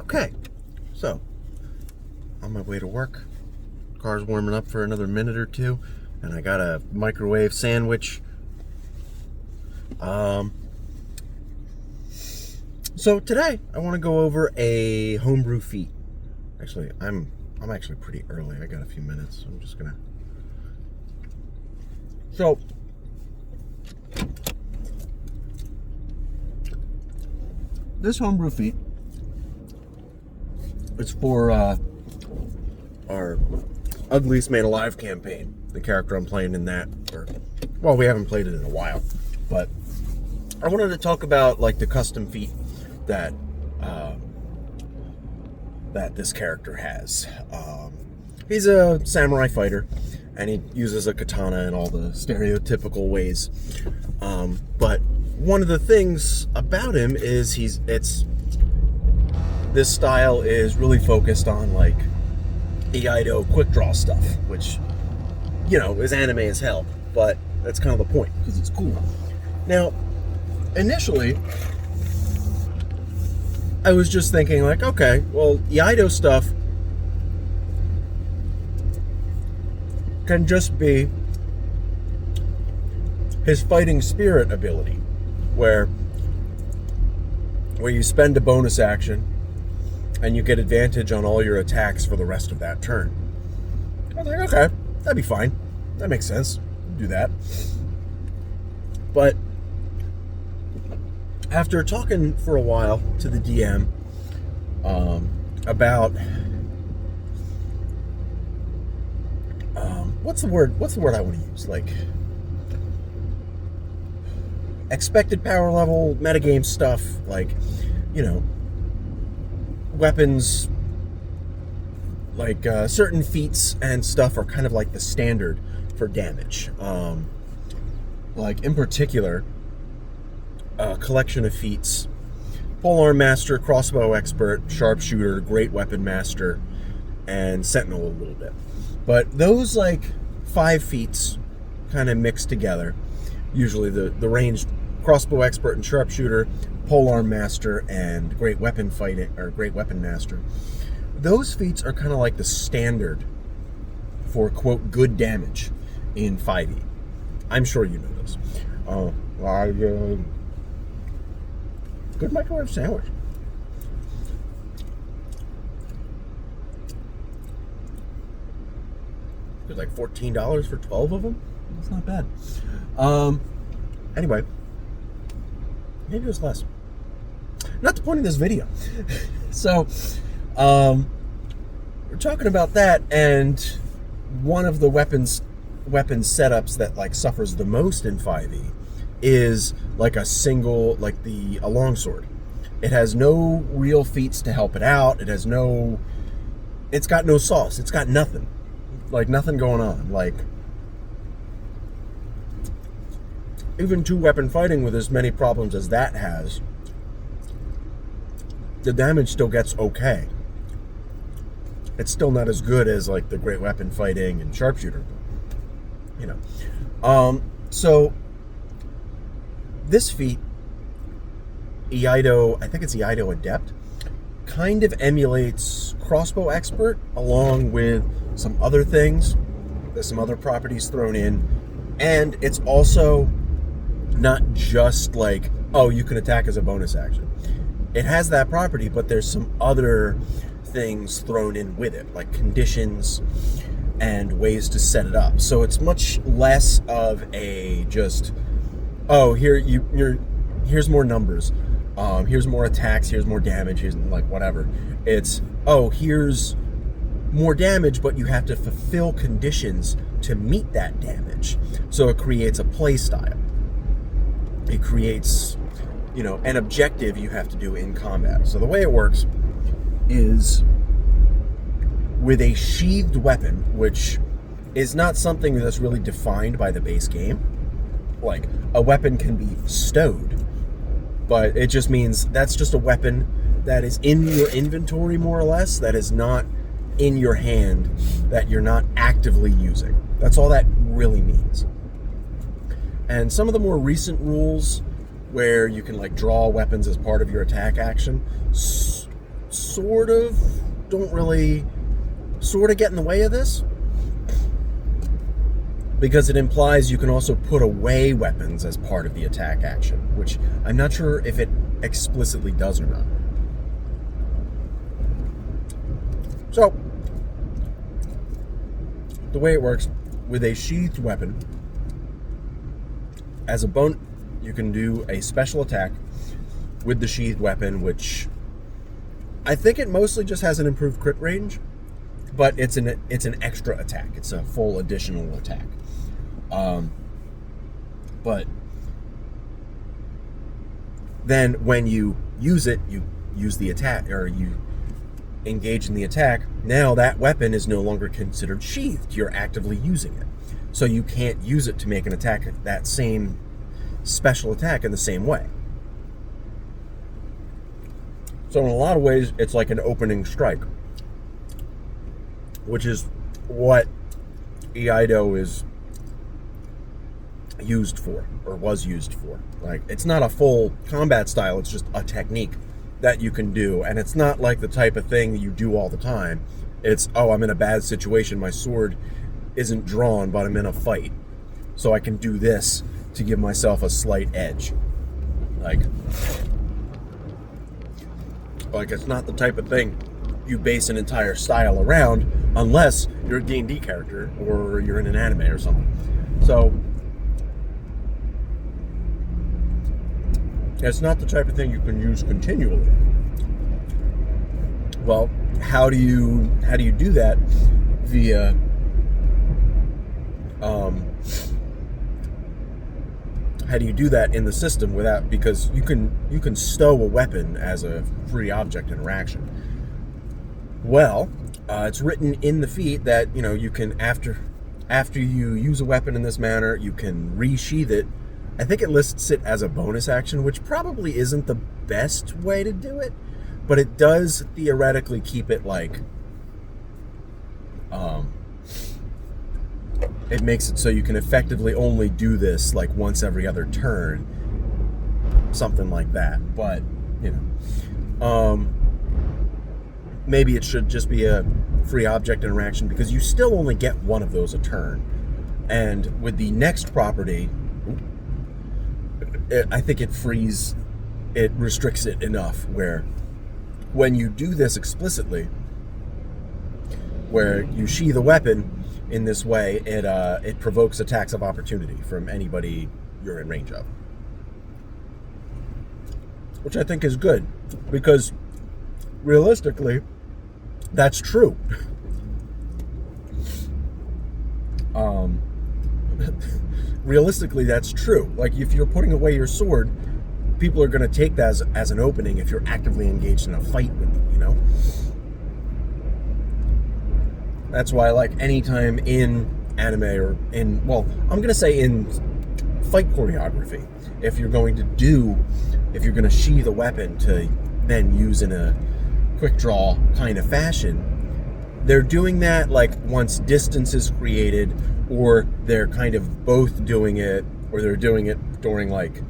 Okay, so on my way to work. Car's warming up for another minute or two, and I got a microwave sandwich. So today I want to go over a homebrew feat. Actually, I'm actually pretty early. I got a few minutes. So I'm just gonna. So this homebrew feat is for our Ugliest Man Alive campaign. The character I'm playing in that, well, we haven't played it in a while, but I wanted to talk about like the custom feat that that this character has. He's a samurai fighter, and he uses a katana in all the stereotypical ways. But one of the things about him is this style is really focused on like Iaido quick draw stuff, which, you know, is anime as hell, but that's kind of the point because it's cool. Now, initially, I was just thinking like, okay, well, Iaido stuff can just be his fighting spirit ability, where you spend a bonus action and you get advantage on all your attacks for the rest of that turn. I was like, okay, that'd be fine. That makes sense. Do that. But after talking for a while to the DM about what's the word I want to use? Like expected power level, metagame stuff, like, you know, weapons, like certain feats and stuff are kind of like the standard for damage. Like in particular, a collection of feats: polearm master, crossbow expert, sharpshooter, great weapon master, and sentinel a little bit. But those like 5 feats kind of mixed together. Usually the ranged crossbow expert and sharpshooter, polearm master, and great weapon fighting or great weapon master. Those feats are kind of like the standard for quote good damage in 5e. I'm sure you know this. Good microwave sandwich. It was like $14 for 12 of them. That's not bad. Anyway, maybe it was less. Not the point of this video. So, we're talking about that, and one of the weapon setups that like suffers the most in 5e is like a longsword. It has no real feats to help it out. It's got no sauce. It's got nothing. Like nothing going on. Like even 2-weapon fighting with as many problems as that has, the damage still gets okay. It's still not as good as like the great weapon fighting and sharpshooter, you know. So this feat, Iaido, I think it's Iaido Adept, kind of emulates crossbow expert along with some other things. There's some other properties thrown in, and it's also not just like, oh, you can attack as a bonus action. It has that property, but there's some other things thrown in with it, like conditions and ways to set it up. So it's much less of a just, oh, here's more numbers, here's more attacks, here's more damage, here's like whatever. It's, oh, here's more damage, but you have to fulfill conditions to meet that damage. So it creates a play style. It creates, you know, an objective you have to do in combat. So the way it works is with a sheathed weapon, which is not something that's really defined by the base game. Like, a weapon can be stowed, but it just means that's just a weapon that is in your inventory, more or less, that is not in your hand, that you're not actively using. That's all that really means. And some of the more recent rules where you can like draw weapons as part of your attack action sort of get in the way of this, because it implies you can also put away weapons as part of the attack action, which I'm not sure if it explicitly does or not. So, the way it works, with a sheathed weapon, as a bonus, you can do a special attack with the sheathed weapon, which I think it mostly just has an improved crit range, but it's an extra attack. It's a full additional attack. But then when you use it, you use the attack, or you engage in the attack. Now that weapon is no longer considered sheathed. You're actively using it. So you can't use it to make an attack, that same special attack, in the same way. So in a lot of ways, it's like an opening strike, which is what Iaido is used for, or was used for. Like, it's not a full combat style, it's just a technique that you can do, and it's not like the type of thing that you do all the time. It's, oh, I'm in a bad situation, my sword isn't drawn, but I'm in a fight, so I can do this to give myself a slight edge. Like it's not the type of thing you base an entire style around, unless you're a D&D character or you're in an anime or something. So it's not the type of thing you can use continually. Well, how do you do that via how do you do that in the system without, because you can stow a weapon as a free object interaction. Well, it's written in the feat that, you can, after you use a weapon in this manner, you can resheath it. I think it lists it as a bonus action, which probably isn't the best way to do it, but it does theoretically keep it like, it makes it so you can effectively only do this like once every other turn, something like that. But, maybe it should just be a free object interaction, because you still only get one of those a turn. And with the next property, I think it restricts it enough where when you do this explicitly, where you sheath a weapon in this way, it provokes attacks of opportunity from anybody you're in range of, which I think is good, because realistically, that's true. Realistically, that's true. Like, if you're putting away your sword, people are going to take that as an opening if you're actively engaged in a fight with them, That's why, like, anytime in anime or in fight choreography, if you're going to sheath a weapon to then use in a quick draw kind of fashion, they're doing that like once distance is created, or they're kind of both doing it, or they're doing it during like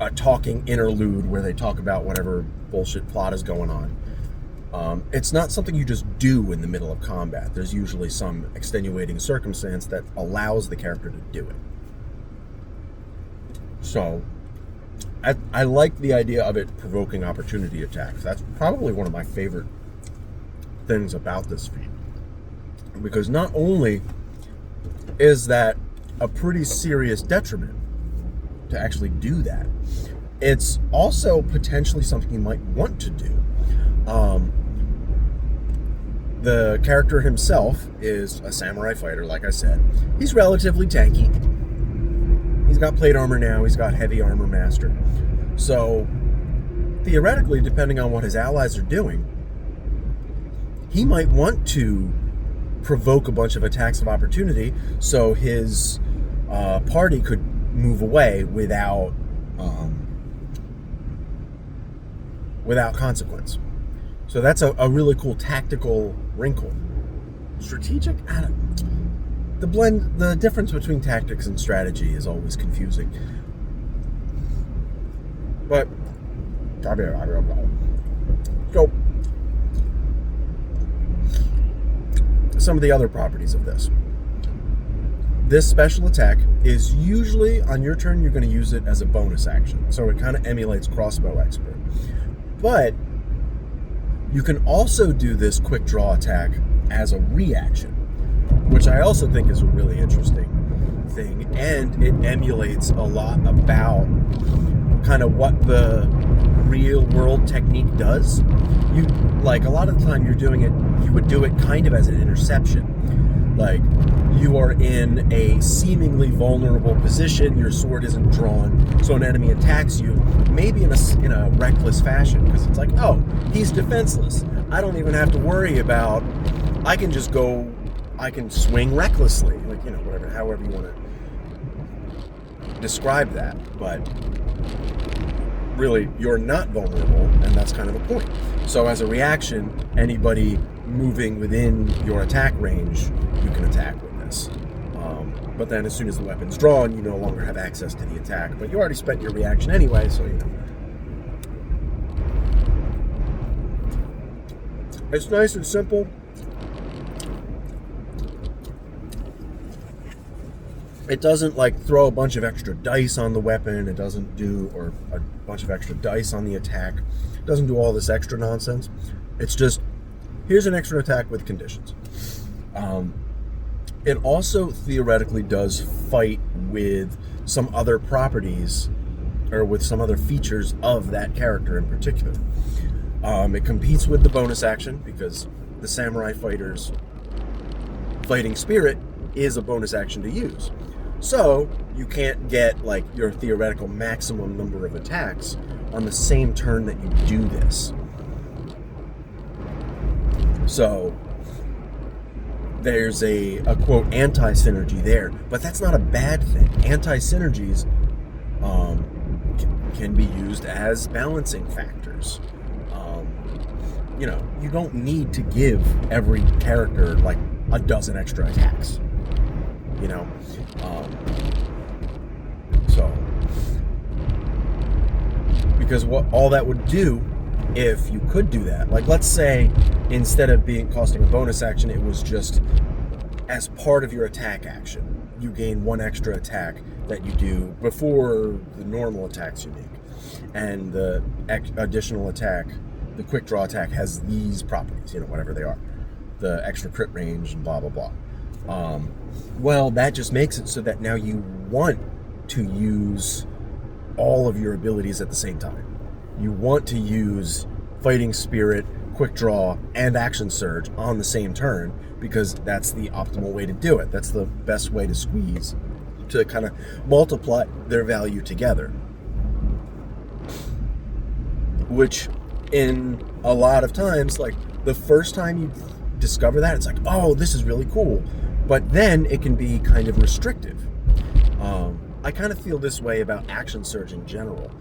a talking interlude where they talk about whatever bullshit plot is going on. It's not something you just do in the middle of combat. There's usually some extenuating circumstance that allows the character to do it. So I like the idea of it provoking opportunity attacks. That's probably one of my favorite things about this feat, because not only is that a pretty serious detriment to actually do that, it's also potentially something you might want to do. The character himself is a samurai fighter, like I said. He's relatively tanky. He's got plate armor now, he's got heavy armor master. So, theoretically, depending on what his allies are doing, he might want to provoke a bunch of attacks of opportunity so his party could move away without consequence. So that's a really cool tactical wrinkle. Strategic? The difference between tactics and strategy is always confusing. But so some of the other properties of this. This special attack is usually, on your turn, you're going to use it as a bonus action. So it kind of emulates Crossbow Expert. But you can also do this quick draw attack as a reaction, which I also think is a really interesting thing. And it emulates a lot about kind of what the real world technique does. You, like, a lot of the time you're doing it, you would do it kind of as an interception. Like, you are in a seemingly vulnerable position, your sword isn't drawn, so an enemy attacks you, maybe in a reckless fashion, because it's like, oh, he's defenseless. I don't even have to worry about, I can swing recklessly, like, whatever, however you want to describe that, but really, you're not vulnerable, and that's kind of the point. So as a reaction, anybody moving within your attack range, you can attack with this. But then as soon as the weapon's drawn, you no longer have access to the attack. But you already spent your reaction anyway, so It's nice and simple. It doesn't like throw a bunch of extra dice on the weapon. It doesn't do, or a bunch of extra dice on the attack. It doesn't do all this extra nonsense. It's just, here's an extra attack with conditions. It also theoretically does fight with some other properties, or with some other features of that character in particular. It competes with the bonus action, because the Samurai Fighter's fighting spirit is a bonus action to use. So you can't get like your theoretical maximum number of attacks on the same turn that you do this. So there's a quote anti-synergy there, but that's not a bad thing. Anti-synergies can be used as balancing factors. You don't need to give every character like a dozen extra attacks. Because what all that would do, if you could do that, like let's say instead of costing a bonus action, it was just as part of your attack action, you gain one extra attack that you do before the normal attacks you make, and the additional attack, the quick draw attack, has these properties, whatever they are, the extra crit range and blah blah blah. Well, that just makes it so that now you want to use all of your abilities at the same time. You want to use Fighting Spirit, Quick Draw, and Action Surge on the same turn, because that's the optimal way to do it. That's the best way to kind of multiply their value together. Which, in a lot of times, like the first time you discover that, it's like, oh, this is really cool. But then it can be kind of restrictive. I kind of feel this way about Action Surge in general.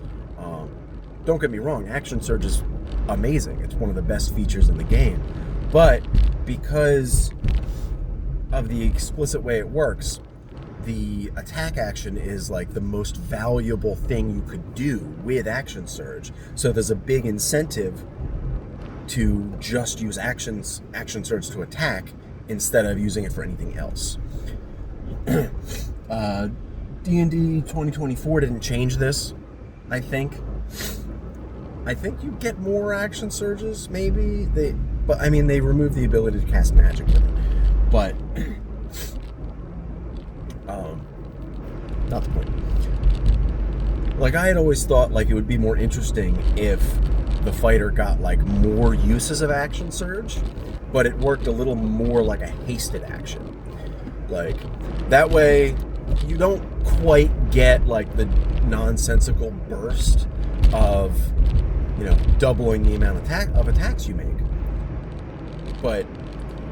Don't get me wrong, Action Surge is amazing. It's one of the best features in the game. But because of the explicit way it works, the attack action is like the most valuable thing you could do with Action Surge. So there's a big incentive to just use Action Surge to attack instead of using it for anything else. D&D 2024 didn't change this, I think. I think you get more Action Surges, maybe. They removed the ability to cast magic with it. But not the point. Like, I had always thought like it would be more interesting if the fighter got like more uses of Action Surge, but it worked a little more like a hasted action. Like, that way you don't quite get like the nonsensical burst of, doubling the amount of attacks you make. But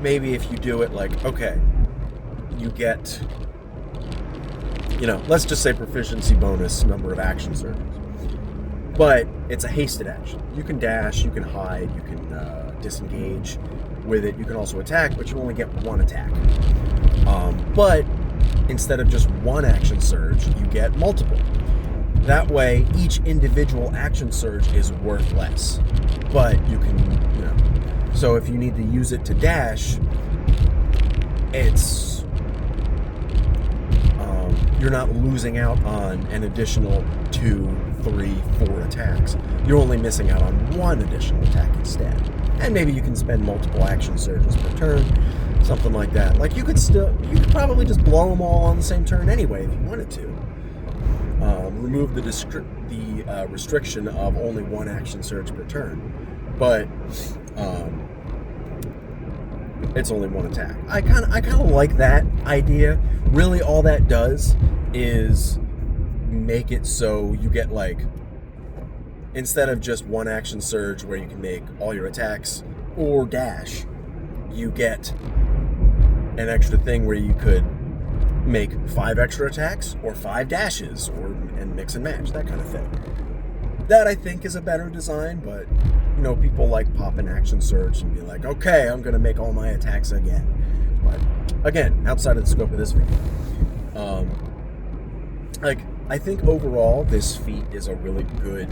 maybe if you do it like, okay, you get, let's just say proficiency bonus number of action surges. But it's a hasted action. You can dash, you can hide, you can disengage with it. You can also attack, but you only get one attack. But instead of just one action surge, you get multiple. That way, each individual action surge is worth less. But you can, so if you need to use it to dash, it's you're not losing out on an additional 2, 3, 4 attacks. You're only missing out on 1 additional attack instead. And maybe you can spend multiple action surges per turn, something like that. Like you could probably just blow them all on the same turn anyway if you wanted to. Remove the restriction of only 1 action surge per turn, but it's only 1 attack. I kind of like that idea. Really, all that does is make it so you get, like, instead of just 1 action surge where you can make all your attacks or dash, you get an extra thing where you could make 5 extra attacks or 5 dashes and mix and match, that kind of thing. That, I think, is a better design, but people like pop an action surge and be like, okay, I'm going to make all my attacks again. But again, outside of the scope of this video. I think overall this feat is a really good,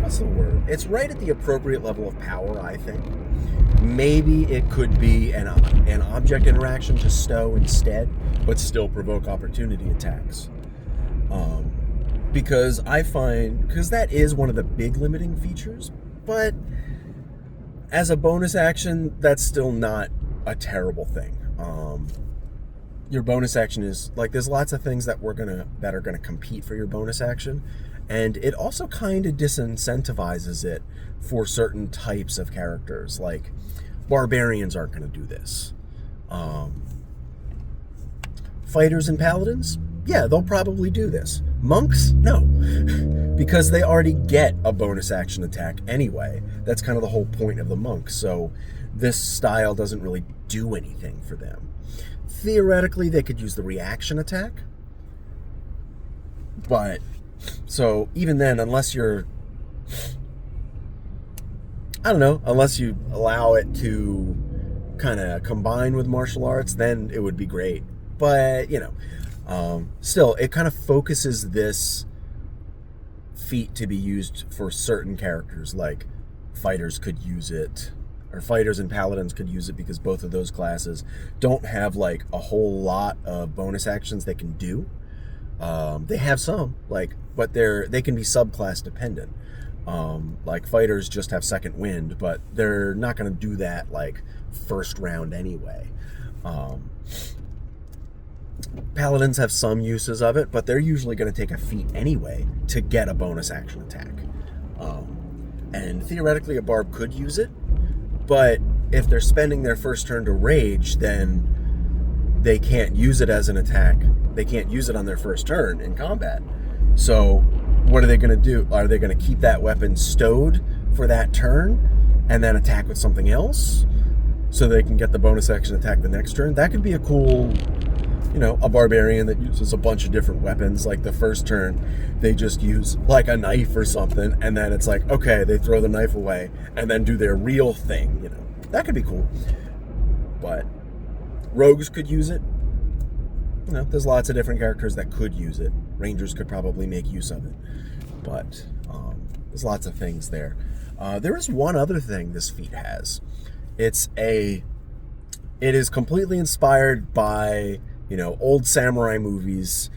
what's the word? It's right at the appropriate level of power, I think. Maybe it could be an object interaction to stow instead, but still provoke opportunity attacks. Because that is one of the big limiting features, but as a bonus action, that's still not a terrible thing. Your bonus action is, like, there's lots of things that are gonna compete for your bonus action, and it also kind of disincentivizes it for certain types of characters. Like, barbarians aren't gonna do this. Fighters and paladins, yeah, they'll probably do this. Monks, no, because they already get a bonus action attack anyway. That's kind of the whole point of the monk. So this style doesn't really do anything for them. Theoretically, they could use the reaction attack, but so even then, unless you allow it to kind of combine with martial arts, then it would be great. But still, it kind of focuses this feat to be used for certain characters. Like fighters could use it, or fighters and paladins could use it, because both of those classes don't have like a whole lot of bonus actions they can do. They have some, but they can be subclass dependent. Like fighters just have second wind, but they're not going to do that like first round anyway. Paladins have some uses of it, but they're usually going to take a feat anyway to get a bonus action attack. And theoretically, a barb could use it, but if they're spending their first turn to rage, then they can't use it as an attack. They can't use it on their first turn in combat. So what are they going to do? Are they going to keep that weapon stowed for that turn and then attack with something else so they can get the bonus action attack the next turn? That could be a cool, a barbarian that uses a bunch of different weapons. Like the first turn, they just use like a knife or something, and then it's like, okay, they throw the knife away and then do their real thing. That could be cool. But rogues could use it. There's lots of different characters that could use it. Rangers could probably make use of it. But there's lots of things there. There is one other thing this feat has. It is completely inspired by old samurai movies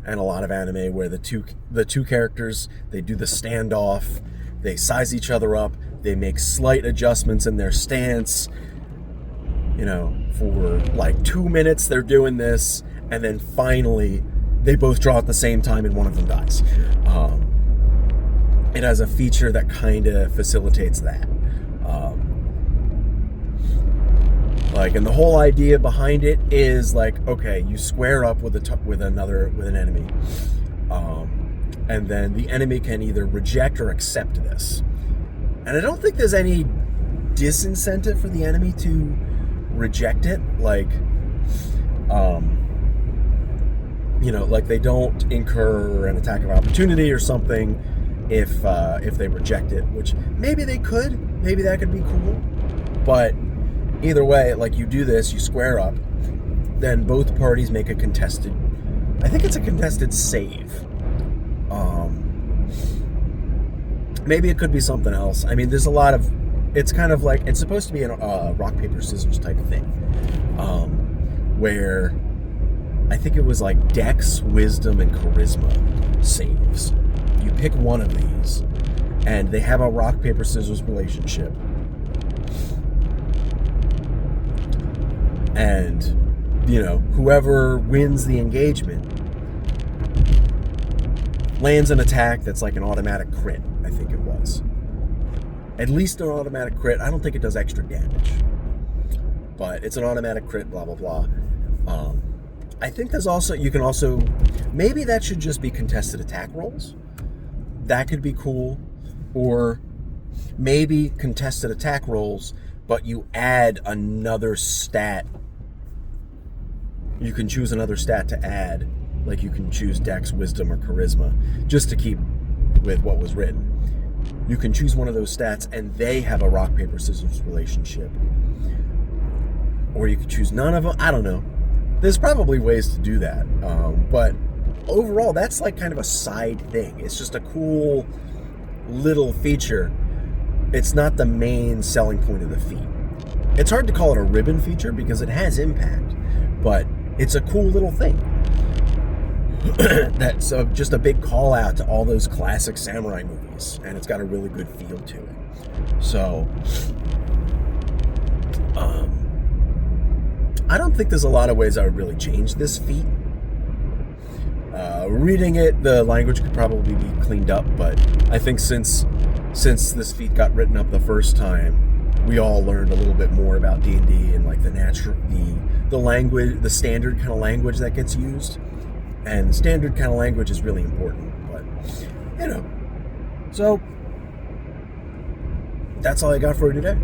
and a lot of anime, where the two characters, they do the standoff, they size each other up, they make slight adjustments in their stance. For like 2 minutes they're doing this, and then finally they both draw at the same time and one of them dies. It has a feature that kind of facilitates that. And the whole idea behind it is like, okay, you square up with an enemy, and then the enemy can either reject or accept this. And I don't think there's any disincentive for the enemy to reject it. They don't incur an attack of opportunity or something if they reject it, which maybe they could. Maybe that could be cool. But either way, you do this, you square up, then both parties make a contested, I think it's a contested save. Maybe it could be something else. I mean, there's a lot of it's kind of like, it's supposed to be a rock, paper, scissors type of thing, where I think it was like Dex, Wisdom, and Charisma saves. You pick one of these, and they have a rock, paper, scissors relationship. And, whoever wins the engagement lands an attack that's like an automatic crit, I think it was. At least an automatic crit. I don't think it does extra damage. But it's an automatic crit, blah, blah, blah. I think there's also, maybe that should just be contested attack rolls. That could be cool. Or maybe contested attack rolls, but you add another stat. You can choose another stat to add. Like you can choose Dex, Wisdom, or Charisma, just to keep with what was written. You can choose one of those stats and they have a rock, paper, scissors relationship. Or you could choose none of them. I don't know. There's probably ways to do that. But overall, that's like kind of a side thing. It's just a cool little feature. It's not the main selling point of the feat. It's hard to call it a ribbon feature because it has impact, but it's a cool little thing. That's just a big call out to all those classic samurai movies, and it's got a really good feel to it. So, I don't think there's a lot of ways I would really change this feat. Reading it, the language could probably be cleaned up, but I think since this feat got written up the first time, we all learned a little bit more about D&D and like the language, the standard kind of language that gets used. And standard kind of language is really important, but, so, that's all I got for you today.